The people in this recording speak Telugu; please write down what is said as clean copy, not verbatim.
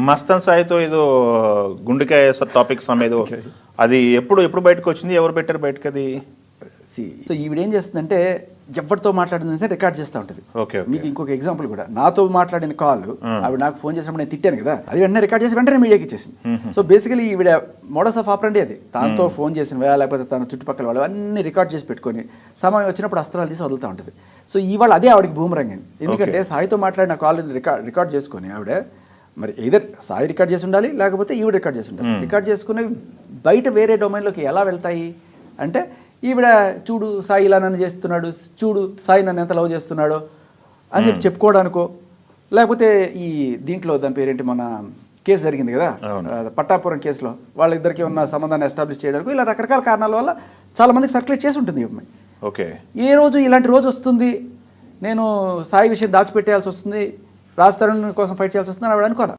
మస్తన్ సాయితో ఏదో గుండెకాయ టాపిక్ ఏదో అది ఎప్పుడు బయటకు వచ్చింది, ఎవరు పెట్టారు బయటకు అది? సో ఈవిడ ఏం చేస్తుందంటే ఎవరితో మాట్లాడింది రికార్డ్ చేస్తూ ఉంటుంది. ఓకే, మీకు ఇంకొక ఎగ్జాంపుల్ కూడా, నాతో మాట్లాడిన కాల్ ఆవిడ నాకు ఫోన్ చేసినప్పుడు నేను తిట్టాను కదా, అది వెంటనే రికార్డ్ చేసి వెంటనే మీడియాకి ఇచ్చేసింది. సో బేసికలీ ఈవిడ మోడస్ ఆఫ్ ఆపరండి అది. తనతో ఫోన్ చేసిన లేకపోతే తన చుట్టుపక్కల వాళ్ళు అన్ని రికార్డ్ చేసి పెట్టుకొని సమయం వచ్చినప్పుడు అస్త్రాలు తీసి వదులుతూ ఉంటుంది. సో ఇవాళ అదే ఆవిడకి బూమరంగింది. ఎందుకంటే సాయితో మాట్లాడిన కాల్ రికార్డ్ చేసుకొని ఆవిడ మరి ఎయిదర్ సాయి రికార్డ్ చేసి ఉండాలి, లేకపోతే ఈవిడ రికార్డ్ చేసి ఉండాలి. రికార్డ్ చేసుకుని బయట వేరే డొమైన్లోకి ఎలా వెళ్తాయి అంటే, ఈవిడ చూడు సాయి ఇలా నన్ను చేస్తున్నాడు, చూడు సాయి నన్ను ఎంత లవ్ చేస్తున్నాడో అని చెప్పుకోవడానికో, లేకపోతే ఈ దీంట్లో దాని పేరేంటి మన కేసు జరిగింది కదా పట్టాపురం కేసులో వాళ్ళిద్దరికి ఉన్న సంబంధాన్ని ఎస్టాబ్లిష్ చేయడానికి, ఇలా రకరకాల కారణాల వల్ల చాలా మందికి సర్క్యులేట్ చేసి ఉంటుంది. ఓకే, ఏ రోజు ఇలాంటి రోజు వస్తుంది నేను సాయి విషయం దాచిపెట్టేయాల్సి వస్తుంది, రాజ్ తరుణ్ కోసం ఫైట్ చేయాల్సి వస్తుంది అని ఆవిడ అనుకోను.